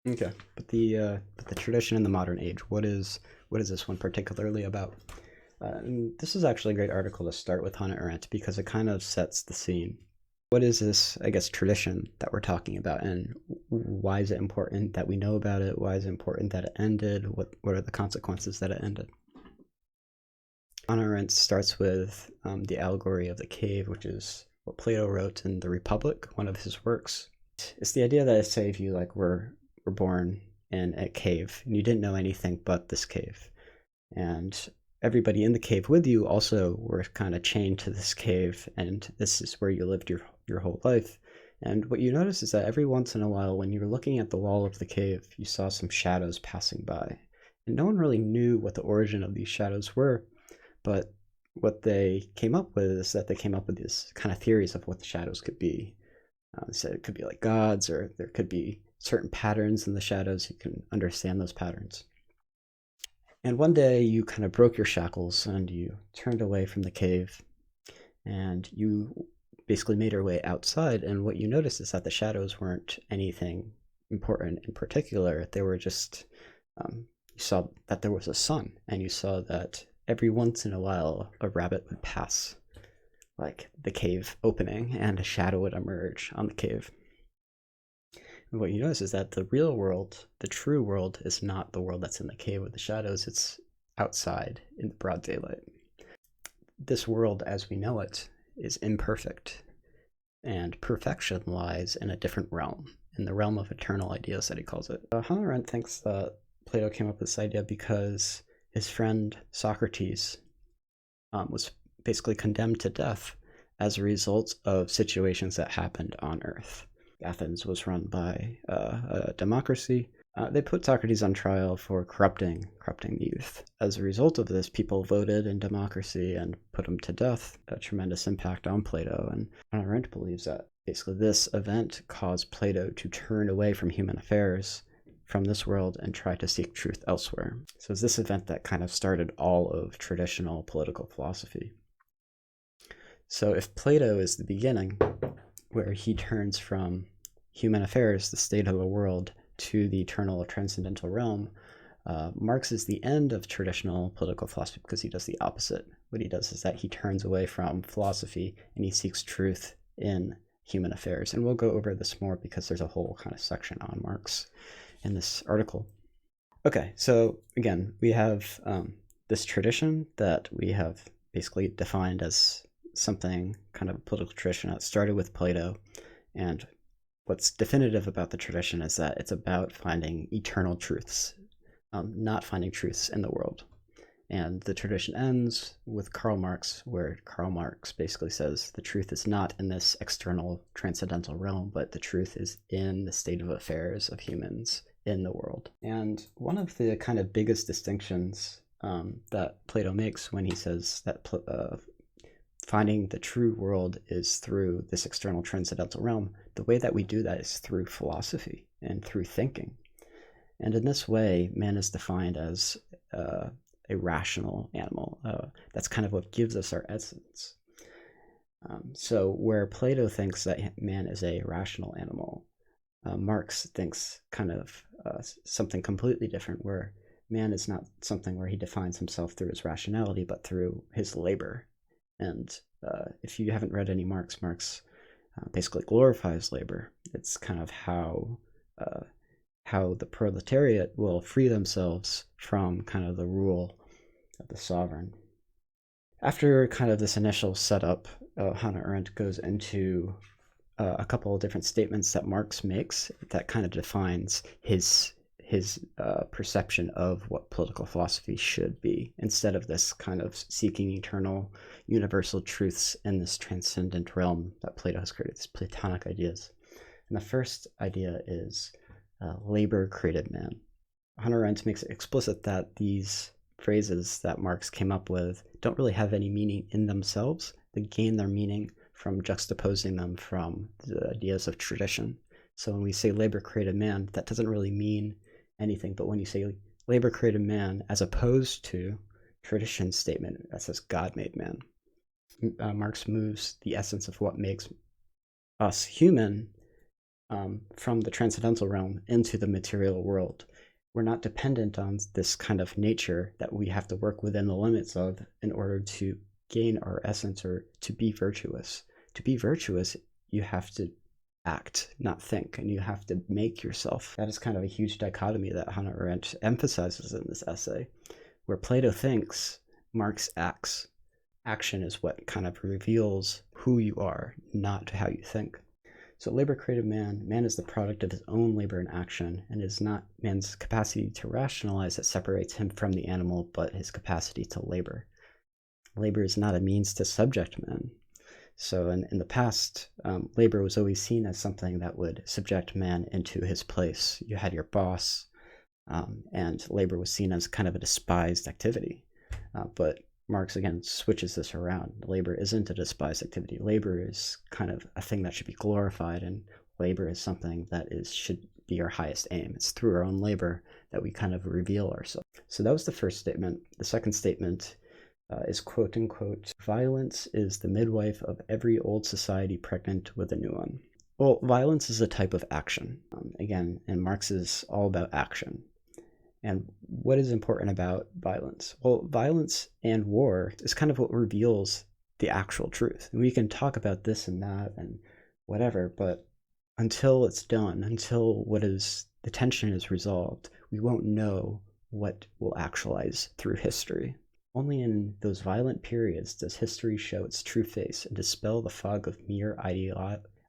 Okay, but the tradition in the modern age, what is this one particularly about? And this is actually a great article to start with Hannah Arendt because it kind of sets the scene. What is this, I guess, tradition that we're talking about, and why is it important that we know about it? Why is it important that it ended? What are the consequences that it ended? Hannah Arendt starts with the allegory of the cave, which is what Plato wrote in the Republic, one of his works. It's the idea that, say, if you were born in a cave and you didn't know anything but this cave, and everybody in the cave with you also were kind of chained to this cave, and this is where you lived your whole life. And what you notice is that every once in a while, when you were looking at the wall of the cave, you saw some shadows passing by. And no one really knew what the origin of these shadows were, but what they came up with is that they came up with these kind of theories of what the shadows could be. So it could be like gods, or there could be certain patterns in the shadows. You can understand those patterns. And one day you kind of broke your shackles and you turned away from the cave and you basically made your way outside. And what you noticed is that the shadows weren't anything important in particular. They were just, you saw that there was a sun, and you saw that every once in a while a rabbit would pass, like the cave opening, and a shadow would emerge on the cave. And what you notice is that the real world, the true world, is not the world that's in the cave with the shadows, it's outside in the broad daylight. This world as we know it is imperfect, and perfection lies in a different realm, in the realm of eternal ideas that he calls it. Hannah Arendt thinks that Plato came up with this idea because his friend Socrates was basically condemned to death as a result of situations that happened on Earth. Athens was run by a democracy. They put Socrates on trial for corrupting the youth. As a result of this, people voted in democracy and put him to death. A tremendous impact on Plato, and Arendt believes that basically this event caused Plato to turn away from human affairs, from this world, and try to seek truth elsewhere. So it's this event that kind of started all of traditional political philosophy. So if Plato is the beginning, where he turns from human affairs, the state of the world, to the eternal transcendental realm, Marx is the end of traditional political philosophy because he does the opposite. What he does is that he turns away from philosophy and he seeks truth in human affairs. And we'll go over this more because there's a whole kind of section on Marx in this article. Okay, so again, we have this tradition that we have basically defined as something kind of a political tradition that started with Plato. And what's definitive about the tradition is that it's about finding eternal truths, not finding truths in the world. And the tradition ends with Karl Marx, where Karl Marx basically says the truth is not in this external transcendental realm, but the truth is in the state of affairs of humans in the world. And one of the kind of biggest distinctions that Plato makes when he says that finding the true world is through this external transcendental realm, the way that we do that is through philosophy and through thinking. And in this way, man is defined as a rational animal. That's kind of what gives us our essence. So where Plato thinks that man is a rational animal, Marx thinks kind of something completely different, where man is not something where he defines himself through his rationality, but through his labor. And if you haven't read any Marx, basically glorifies labor. It's kind of how the proletariat will free themselves from kind of the rule of the sovereign. After kind of this initial setup, Hannah Arendt goes into a couple of different statements that Marx makes that kind of defines his perception of what political philosophy should be, instead of this kind of seeking eternal universal truths in this transcendent realm that Plato has created, these Platonic ideas. And the first idea is labor created man. Hannah Arendt makes it explicit that these phrases that Marx came up with don't really have any meaning in themselves. They gain their meaning from juxtaposing them from the ideas of tradition. So when we say labor created man, that doesn't really mean anything, but when you say labor created man as opposed to tradition's statement that says God made man, Marx moves the essence of what makes us human from the transcendental realm into the material world. We're not dependent on this kind of nature that we have to work within the limits of in order to gain our essence or to be virtuous. To be virtuous, you have to act, not think, and you have to make yourself. That is kind of a huge dichotomy that Hannah Arendt emphasizes in this essay. Where Plato thinks, Marx acts. Action is what kind of reveals who you are, not how you think. So labor created man. Man is the product of his own labor and action, and it is not man's capacity to rationalize that separates him from the animal, but his capacity to labor. Labor is not a means to subject men. So in the past, labor was always seen as something that would subject man into his place. You had your boss, and labor was seen as kind of a despised activity. But Marx, again, switches this around. Labor isn't a despised activity. Labor is kind of a thing that should be glorified, and labor is something that should be our highest aim. It's through our own labor that we kind of reveal ourselves. So that was the first statement. The second statement is, quote unquote, violence is the midwife of every old society pregnant with a new one. Well, violence is a type of action. Again, and Marx is all about action. And what is important about violence? Well, violence and war is kind of what reveals the actual truth. And we can talk about this and that and whatever, but until it's done, until the tension is resolved, we won't know what will actualize through history. Only in those violent periods does history show its true face and dispel the fog of mere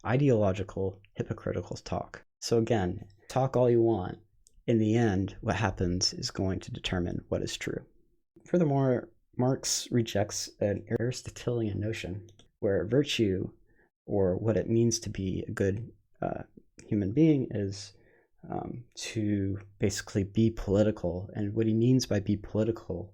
ideological, hypocritical talk. So again, talk all you want. In the end, what happens is going to determine what is true. Furthermore, Marx rejects an Aristotelian notion where virtue, or what it means to be a good human being, is to basically be political. And what he means by be political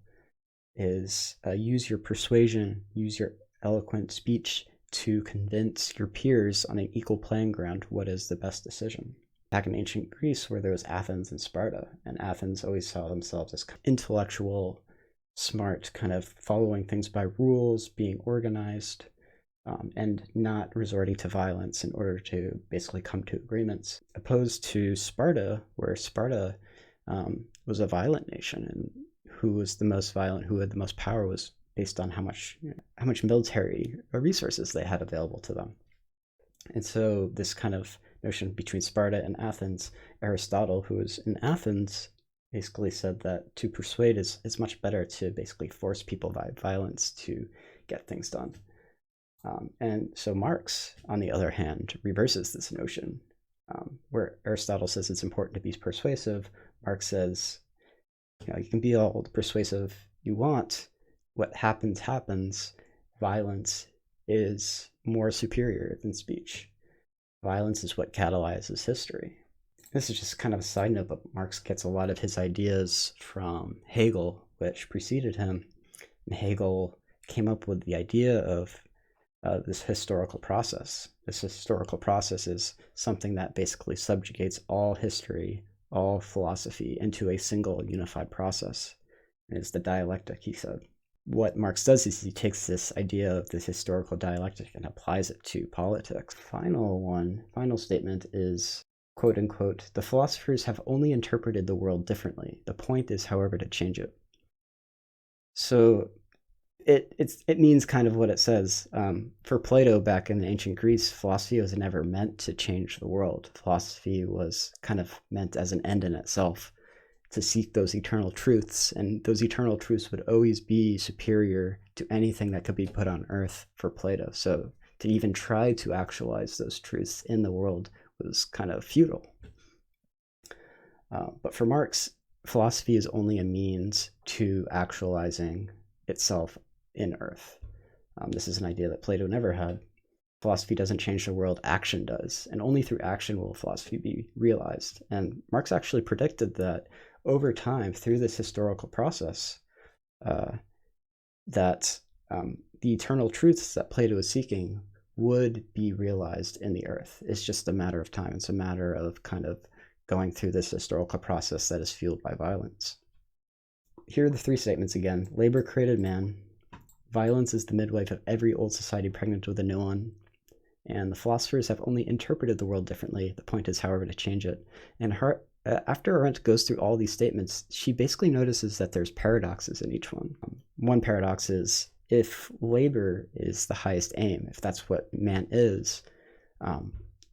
is use your persuasion, use your eloquent speech to convince your peers on an equal playing ground what is the best decision. Back in ancient Greece, where there was Athens and Sparta, and Athens always saw themselves as intellectual, smart, kind of following things by rules, being organized, and not resorting to violence in order to basically come to agreements, opposed to Sparta, where Sparta was a violent nation, and who was the most violent, who had the most power, was based on how much military resources they had available to them. And so this kind of notion between Sparta and Athens, Aristotle, who was in Athens, basically said that to persuade is much better to basically force people by violence to get things done. And so Marx, on the other hand, reverses this notion. Where Aristotle says it's important to be persuasive, Marx says, you can be all the persuasive you want. What happens. Violence is more superior than speech. Violence is what catalyzes history. This is just kind of a side note, but Marx gets a lot of his ideas from Hegel, which preceded him. And Hegel came up with the idea of this historical process. This historical process is something that basically subjugates all history, all philosophy into a single unified process. And it's the dialectic, he said. What Marx does is he takes this idea of this historical dialectic and applies it to politics. Final statement is, quote unquote, the philosophers have only interpreted the world differently. The point is, however, to change it. So it means kind of what it says. For Plato back in ancient Greece, philosophy was never meant to change the world. Philosophy was kind of meant as an end in itself, to seek those eternal truths, and those eternal truths would always be superior to anything that could be put on earth for Plato. So to even try to actualize those truths in the world was kind of futile. But for Marx, philosophy is only a means to actualizing itself in earth. This is an idea that Plato never had. Philosophy doesn't change the world, action does. And only through action will philosophy be realized. And Marx actually predicted that over time, through this historical process, that the eternal truths that Plato is seeking would be realized in the earth. It's just a matter of time. It's a matter of kind of going through this historical process that is fueled by violence. Here are the three statements again. Labor created man. Violence is the midwife of every old society pregnant with a new one. and the philosophers have only interpreted the world differently. The point is, however, to change it. And after Arendt goes through all these statements, she basically notices that there's paradoxes in each one. One paradox is, if labor is the highest aim, if that's what man is,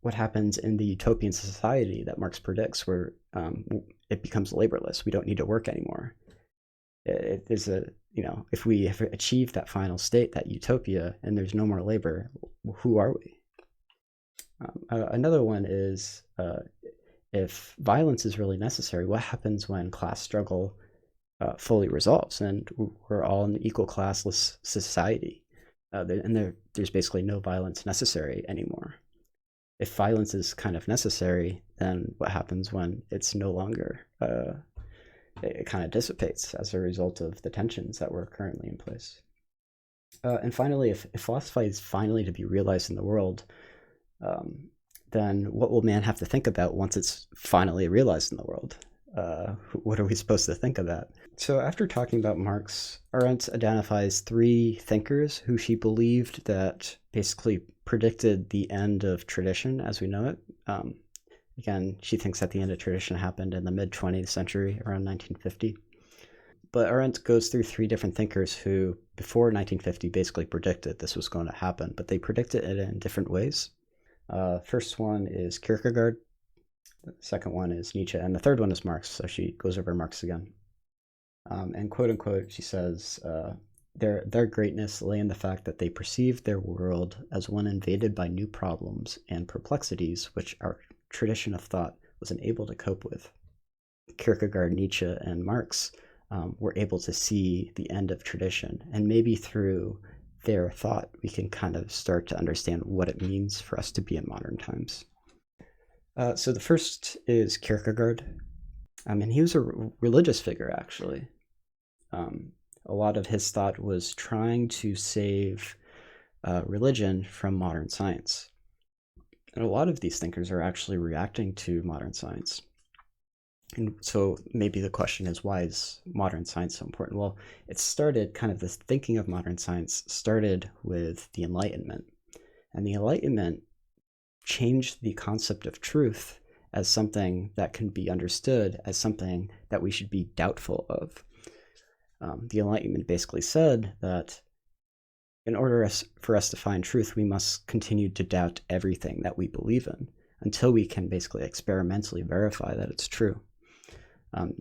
what happens in the utopian society that Marx predicts, where it becomes laborless? We don't need to work anymore. It is if we have achieved that final state, that utopia, and there's no more labor, who are we? Another one is, if violence is really necessary, what happens when class struggle fully resolves and we're all an equal classless society, and there's basically no violence necessary anymore? If violence is kind of necessary, then what happens when it's no longer? It kind of dissipates as a result of the tensions that were currently in place. And finally, if philosophy is finally to be realized in the world, then what will man have to think about once it's finally realized in the world? What are we supposed to think about? So after talking about Marx, Arendt identifies three thinkers who she believed that basically predicted the end of tradition as we know it. Again, she thinks that the end of tradition happened in the mid-20th century, around 1950. But Arendt goes through three different thinkers who, before 1950, basically predicted this was going to happen, but they predicted it in different ways. First one is Kierkegaard, the second one is Nietzsche, and the third one is Marx, so she goes over Marx again. And quote unquote, she says, their greatness lay in the fact that they perceived their world as one invaded by new problems and perplexities which our tradition of thought was unable to cope with. Kierkegaard, Nietzsche, and Marx were able to see the end of tradition, and maybe through their thought we can kind of start to understand what it means for us to be in modern times. So the first is Kierkegaard. And he was a religious figure, actually. A lot of his thought was trying to save religion from modern science. And a lot of these thinkers are actually reacting to modern science. And so maybe the question is, why is modern science so important? Well, it started, kind of this thinking of modern science started with the Enlightenment. And the Enlightenment changed the concept of truth as something that can be understood as something that we should be doubtful of. The Enlightenment basically said that in order for us to find truth, we must continue to doubt everything that we believe in until we can basically experimentally verify that it's true.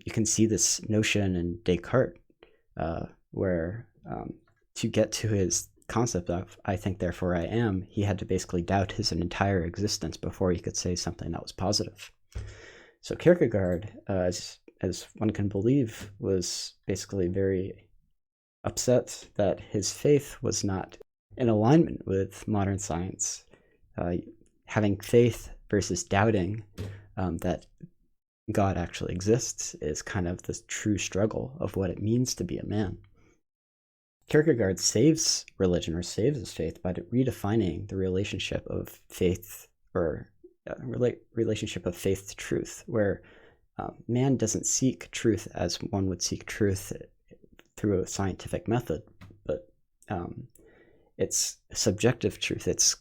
You can see this notion in Descartes, where to get to his concept of I think, therefore I am, he had to basically doubt his entire existence before he could say something that was positive. So Kierkegaard, as one can believe, was basically very upset that his faith was not in alignment with modern science. Having faith versus doubting that God actually exists is kind of the true struggle of what it means to be a man. Kierkegaard saves religion, or saves his faith, by redefining the relationship of faith, or relationship of faith to truth, where man doesn't seek truth as one would seek truth through a scientific method, but it's subjective truth. It's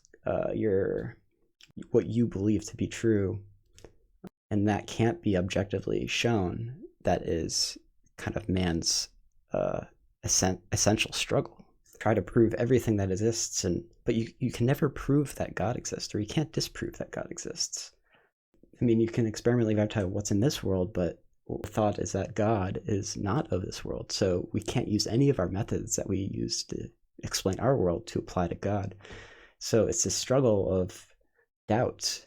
what you believe to be true, and that can't be objectively shown. That is kind of man's essential struggle. Try to prove everything that exists, but you can never prove that God exists, or you can't disprove that God exists. I mean, you can experimentally verify what's in this world, but the thought is that God is not of this world, so we can't use any of our methods that we use to explain our world to apply to God. So it's a struggle of doubt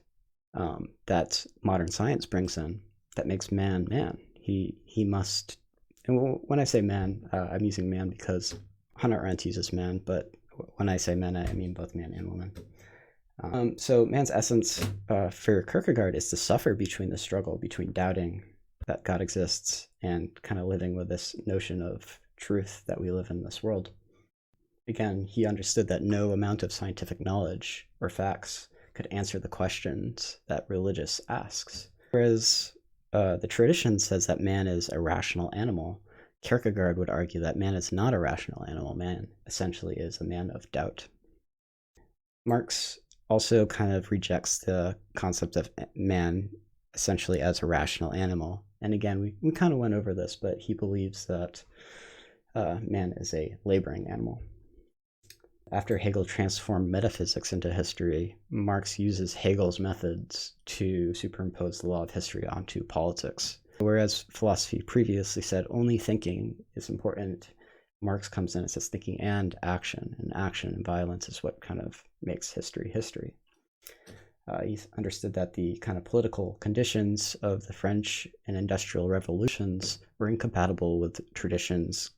that modern science brings in, that makes man man. He must, and when I say man, I'm using man because Hannah Arendt uses man, but when I say men, I mean both man and woman. So man's essence for Kierkegaard is to suffer between the struggle between doubting that God exists and kind of living with this notion of truth that we live in this world. Again, he understood that no amount of scientific knowledge or facts could answer the questions that religious asks. Whereas the tradition says that man is a rational animal, Kierkegaard would argue that man is not a rational animal. Man essentially is a man of doubt. Marx also kind of rejects the concept of man essentially as a rational animal. And again, we kind of went over this, but he believes that man is a laboring animal. After Hegel transformed metaphysics into history, Marx uses Hegel's methods to superimpose the law of history onto politics. Whereas philosophy previously said only thinking is important, Marx comes in and says thinking and action and violence is what kind of makes history history. He understood that the kind of political conditions of the French and industrial revolutions were incompatible with traditions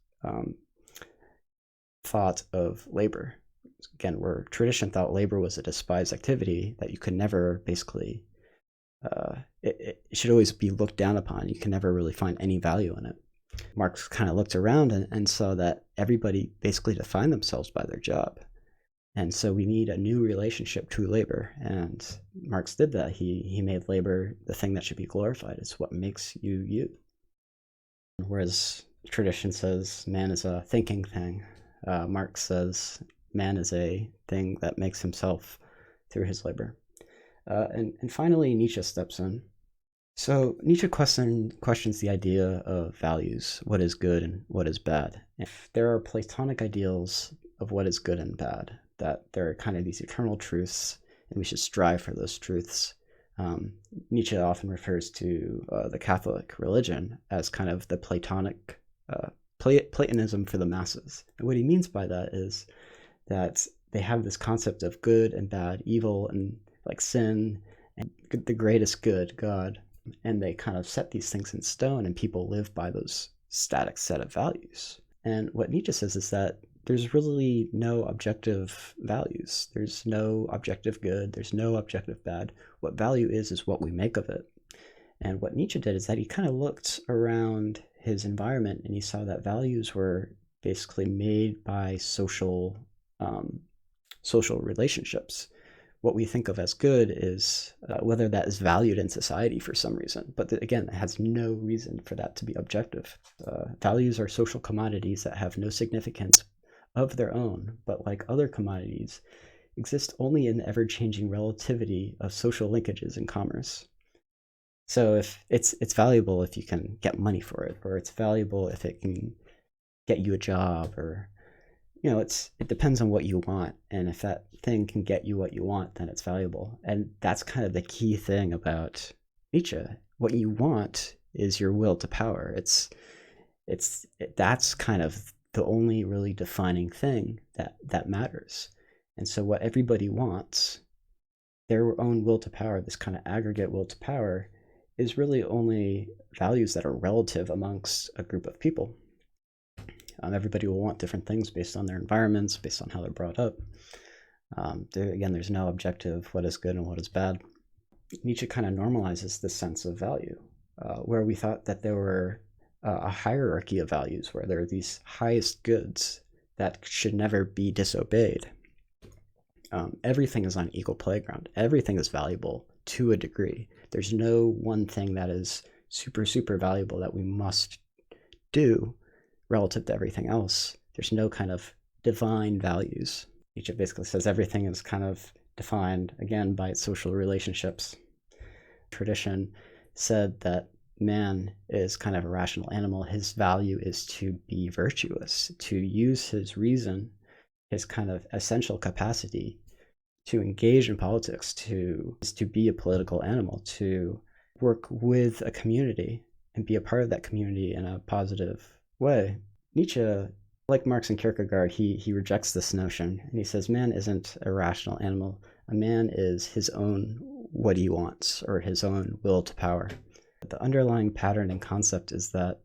thought of labor. Again, where tradition thought labor was a despised activity that you could never basically, it should always be looked down upon. You can never really find any value in it. Marx kind of looked around and saw that everybody basically defined themselves by their job. And so we need a new relationship to labor. And Marx did that. He made labor the thing that should be glorified. It's what makes you you. Whereas tradition says man is a thinking thing, Marx says man is a thing that makes himself through his labor. And finally, Nietzsche steps in. So Nietzsche questions the idea of values, what is good and what is bad. If there are Platonic ideals of what is good and bad, that there are kind of these eternal truths, and we should strive for those truths. Nietzsche often refers to the Catholic religion as kind of the Platonic Platonism for the masses. And what he means by that is that they have this concept of good and bad, evil and like sin, and the greatest good, God. And they kind of set these things in stone, and people live by those static set of values. And what Nietzsche says is that there's really no objective values. There's no objective good. There's no objective bad. What value is what we make of it. And what Nietzsche did is that he kind of looked around his environment and he saw that values were basically made by social relationships. What we think of as good is whether that is valued in society for some reason. But again, it has no reason for that to be objective. Values are social commodities that have no significance of their own, but like other commodities, exist only in the ever-changing relativity of social linkages in commerce. So if it's valuable if you can get money for it, or it's valuable if it can get you a job, or it depends on what you want, and if that thing can get you what you want, then it's valuable. And that's kind of the key thing about Nietzsche. What you want is your will to power. That's kind of the only really defining thing that matters. And so what everybody wants, their own will to power, this kind of aggregate will to power, is really only values that are relative amongst a group of people. Everybody will want different things based on their environments, based on how they're brought up. There's no objective what is good and what is bad. Nietzsche kind of normalizes this sense of value, where we thought that there were a hierarchy of values, where there are these highest goods that should never be disobeyed. Everything is on equal playground. Everything is valuable to a degree. There's no one thing that is super, super valuable that we must do relative to everything else. There's no kind of divine values. Nietzsche basically says everything is kind of defined, again, by its social relationships. Tradition said that man is kind of a rational animal. His value is to be virtuous, to use his reason, his kind of essential capacity to engage in politics, to be a political animal, to work with a community and be a part of that community in a positive way. Nietzsche, like Marx and Kierkegaard, he rejects this notion, and he says man isn't a rational animal. A man is his own what he wants, or his own will to power. The underlying pattern and concept is that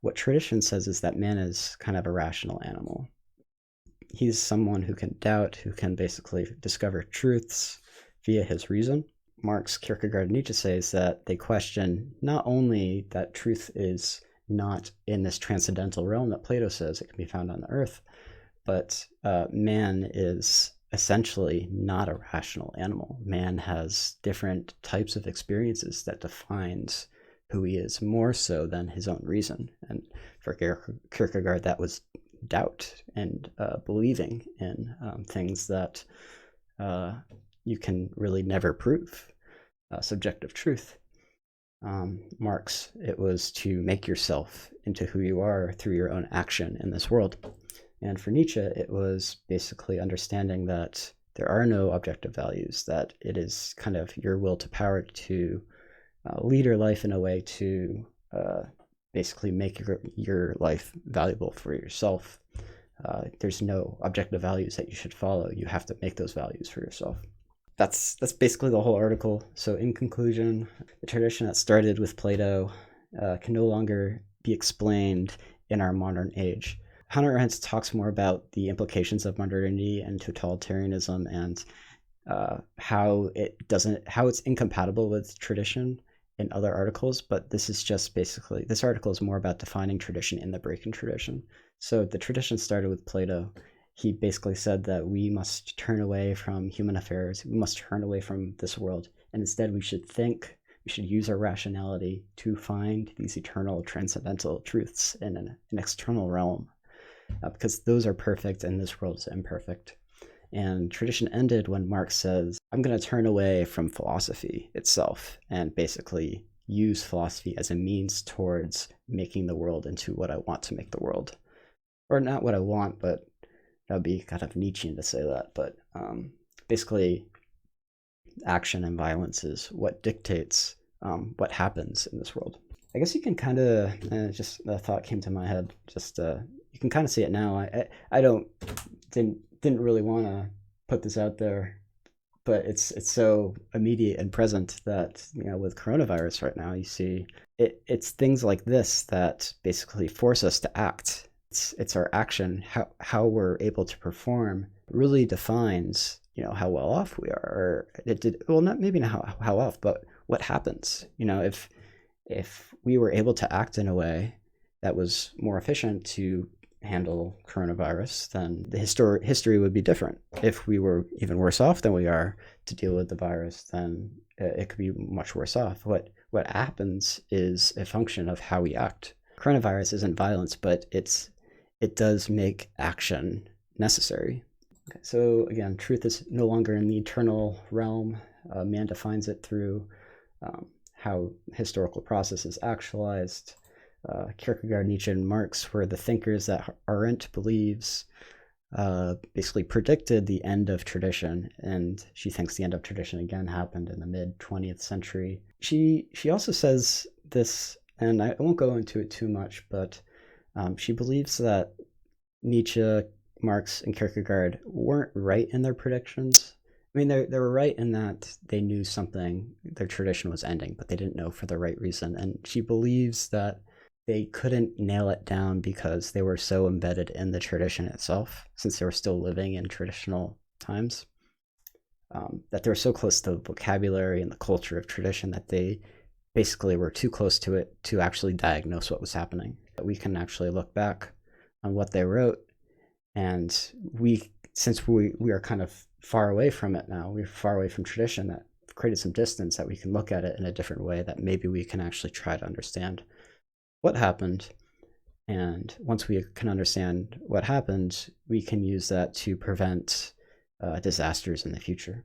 what tradition says is that man is kind of a rational animal. He's someone who can doubt, who can basically discover truths via his reason. Marx, Kierkegaard, and Nietzsche says that they question not only that truth is not in this transcendental realm that Plato says it can be found on the earth, but man is essentially not a rational animal. Man has different types of experiences that defines who he is more so than his own reason. And for Kierkegaard, that was doubt and believing in things that you can really never prove subjective truth. Marx, it was to make yourself into who you are through your own action in this world. And for Nietzsche, it was basically understanding that there are no objective values, that it is kind of your will to power to lead your life in a way to basically make your life valuable for yourself. There's no objective values that you should follow. You have to make those values for yourself. That's basically the whole article. So in conclusion, the tradition that started with Plato can no longer be explained in our modern age. Hannah Arendt talks more about the implications of modernity and totalitarianism and how it's incompatible with tradition in other articles, but this article is more about defining tradition in the breaking tradition. So the tradition started with Plato. He basically said that we must turn away from human affairs, we must turn away from this world, and instead we should use our rationality to find these eternal transcendental truths in an external realm, because those are perfect and this world is imperfect. And tradition ended when Marx says, I'm going to turn away from philosophy itself and basically use philosophy as a means towards making the world into what I want to make the world. Or not what I want, but that would be kind of Nietzschean to say that. But basically, action and violence is what dictates what happens in this world. I guess you can kind of, just a thought came to my head, you can kind of see it now. I didn't really want to put this out there, but it's so immediate and present that, with coronavirus right now, you see it's things like this that basically force us to act. It's our action, how we're able to perform really defines, how well off we are, or not how off, but what happens. If we were able to act in a way that was more efficient to handle coronavirus, then the history would be different. If we were even worse off than we are to deal with the virus, then it could be much worse off. What happens is a function of how we act. Coronavirus isn't violence, but it does make action necessary. Okay, so again, truth is no longer in the eternal realm. Man defines it through how historical process is actualized. Kierkegaard, Nietzsche, and Marx were the thinkers that Arendt believes basically predicted the end of tradition, and she thinks the end of tradition again happened in the mid-20th century. She also says this, and I won't go into it too much, but she believes that Nietzsche, Marx, and Kierkegaard weren't right in their predictions. I mean, they were right in that they knew their tradition was ending, but they didn't know for the right reason. And she believes that they couldn't nail it down because they were so embedded in the tradition itself, since they were still living in traditional times, that they were so close to the vocabulary and the culture of tradition that they basically were too close to it to actually diagnose what was happening. We can actually look back on what they wrote, and since we are kind of far away from it now, we're far away from tradition, that created some distance, that we can look at it in a different way, that maybe we can actually try to understand what happened. And once we can understand what happened, we can use that to prevent disasters in the future.